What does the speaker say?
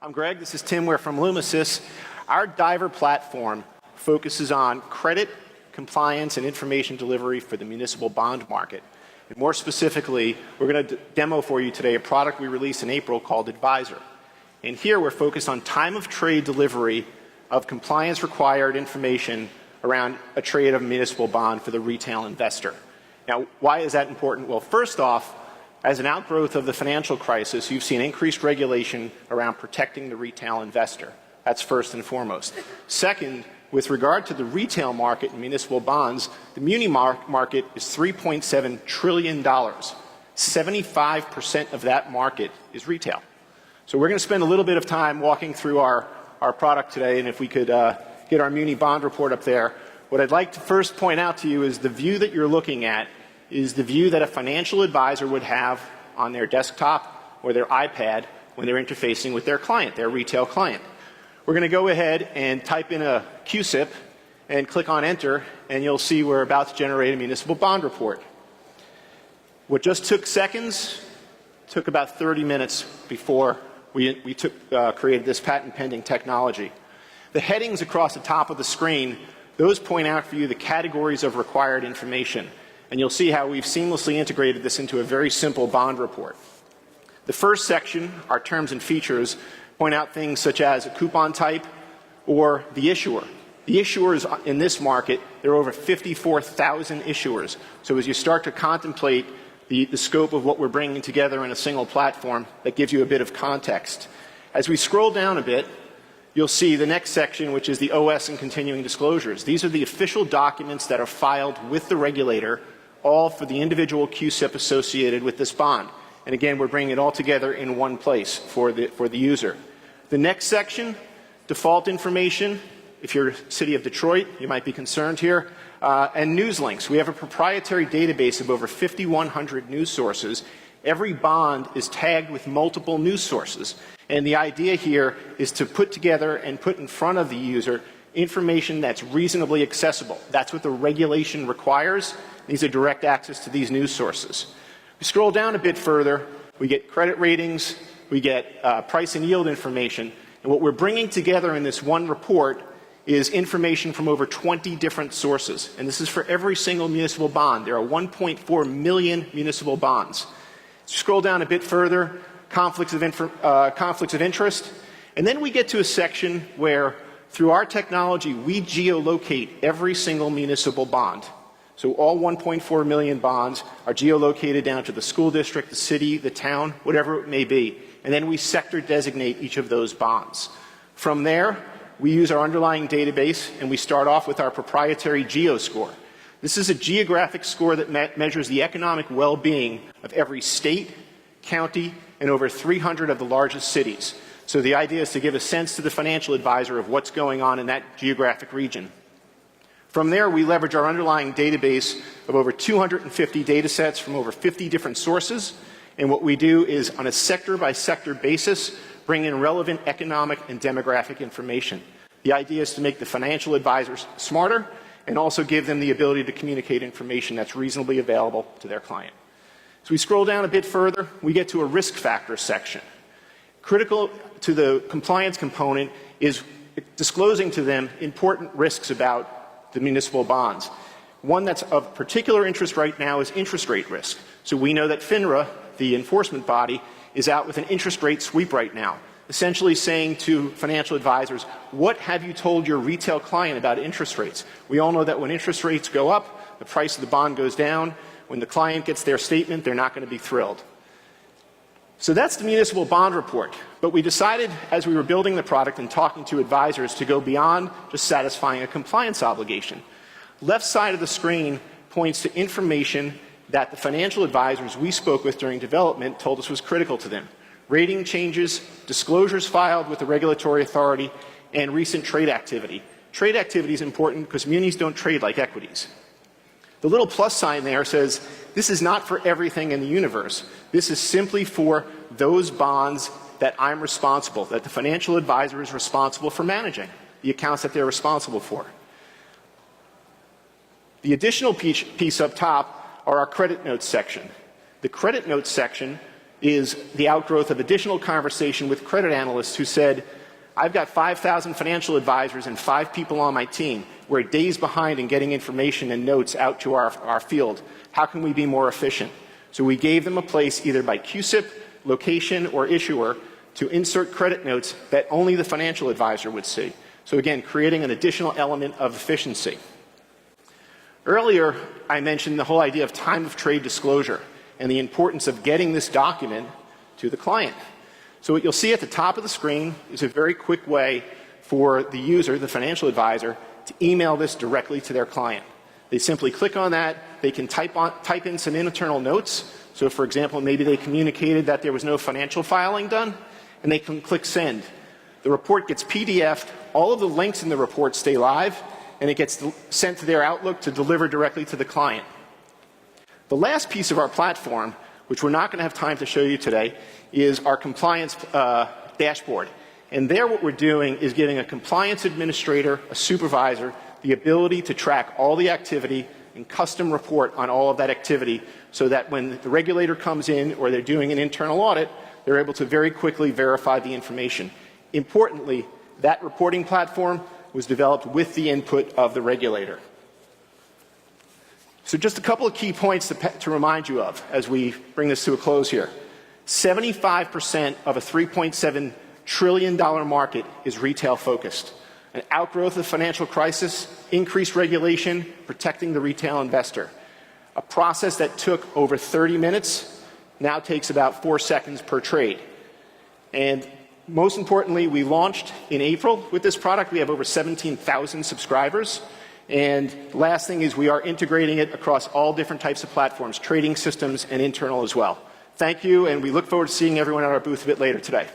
I'm Greg. This is Tim. We're from Lumesis. Our Diver platform focuses on credit, compliance, and information delivery for the municipal bond market. And more specifically, we're going to demo for you today a product we released in April called Advisor. And here we're focused on time of trade delivery of compliance required information around a trade of a municipal bond for the retail investor. Now, why is that important? Well, first off, as an outgrowth of the financial crisis, you've seen increased regulation around protecting the retail investor. That's first and foremost. Second, with regard to the retail market and municipal bonds, the muni market is $3.7 trillion. 75% of that market is retail. So we're going to spend a little bit of time walking through our product today, and if we could get our muni bond report up there. What I'd like to first point out to you is the view that you're looking at is the view that a financial advisor would have on their desktop or their iPad when they're interfacing with their client, their retail client. We're going to go ahead and type in a QSIP and click on enter, and you'll see we're about to generate a municipal bond report. What just took seconds took about 30 minutes before we created this patent pending technology. The headings across the top of the screen, those point out for you the categories of required information. And you'll see how we've seamlessly integrated this into a very simple bond report. The first section, our terms and features, point out things such as a coupon type or the issuer. The issuers in this market, there are over 54,000 issuers. So as you start to contemplate the scope of what we're bringing together in a single platform, that gives you a bit of context. As we scroll down a bit, you'll see the next section, which is the OS and continuing disclosures. These are the official documents that are filed with the regulator, all for the individual QSIP associated with this bond. And again, we're bringing it all together in one place for the user. The next section, default information. If you're City of Detroit, you might be concerned here. And news links. We have a proprietary database of over 5,100 news sources. Every bond is tagged with multiple news sources. And the idea here is to put together and put in front of the user information that's reasonably accessible. That's what the regulation requires. These are direct access to these news sources. We scroll down a bit further, we get credit ratings, we get price and yield information, and what we're bringing together in this one report is information from over 20 different sources, and this is for every single municipal bond. There are 1.4 million municipal bonds. Scroll down a bit further, conflicts of interest, and then we get to a section where through our technology we geolocate every single municipal bond. So all 1.4 million bonds are geolocated down to the school district, the city, the town, whatever it may be. And then we sector designate each of those bonds. From there, we use our underlying database and we start off with our proprietary GeoScore. This is a geographic score that measures the economic well-being of every state, county, and over 300 of the largest cities. So the idea is to give a sense to the financial advisor of what's going on in that geographic region. From there, we leverage our underlying database of over 250 data sets from over 50 different sources. And what we do is, on a sector-by-sector basis, bring in relevant economic and demographic information. The idea is to make the financial advisors smarter and also give them the ability to communicate information that's reasonably available to their client. So we scroll down a bit further, we get to a risk factor section. Critical to the compliance component is disclosing to them important risks about the municipal bonds. One that's of particular interest right now is interest rate risk. So we know that FINRA, the enforcement body, is out with an interest rate sweep right now, essentially saying to financial advisors, what have you told your retail client about interest rates? We all know that when interest rates go up, the price of the bond goes down. When the client gets their statement, they're not going to be thrilled. So that's the municipal bond report. But we decided as we were building the product and talking to advisors to go beyond just satisfying a compliance obligation. Left side of the screen points to information that the financial advisors we spoke with during development told us was critical to them. Rating changes, disclosures filed with the regulatory authority, and recent trade activity. Trade activity is important because munis don't trade like equities. The little plus sign there says, this is not for everything in the universe. This is simply for those bonds that I'm responsible, that the financial advisor is responsible for managing, the accounts that they're responsible for. The additional piece up top are our credit notes section. The credit notes section is the outgrowth of additional conversation with credit analysts who said, I've got 5,000 financial advisors and 5 people on my team. We're days behind in getting information and notes out to our field. How can we be more efficient? So we gave them a place either by QSIP, location, or issuer to insert credit notes that only the financial advisor would see. So again, creating an additional element of efficiency. Earlier, I mentioned the whole idea of time of trade disclosure and the importance of getting this document to the client. So what you'll see at the top of the screen is a very quick way for the user, the financial advisor, to email this directly to their client. They simply click on that. They can type in some internal notes. So for example, maybe they communicated that there was no financial filing done, and they can click send. The report gets PDF'd. All of the links in the report stay live, and it gets sent to their Outlook to deliver directly to the client. The last piece of our platform, which we're not going to have time to show you today, is our compliance dashboard. And there what we're doing is giving a compliance administrator, a supervisor, the ability to track all the activity and custom report on all of that activity so that when the regulator comes in or they're doing an internal audit, they're able to very quickly verify the information. Importantly, that reporting platform was developed with the input of the regulator. So just a couple of key points to remind you of as we bring this to a close here. 75% of a $3.7 trillion market is retail focused. An outgrowth of the financial crisis, increased regulation, protecting the retail investor. A process that took over 30 minutes now takes about 4 seconds per trade. And most importantly, we launched in April with this product. We have over 17,000 subscribers. And the last thing is we are integrating it across all different types of platforms, trading systems and internal as well. Thank you, and we look forward to seeing everyone at our booth a bit later today.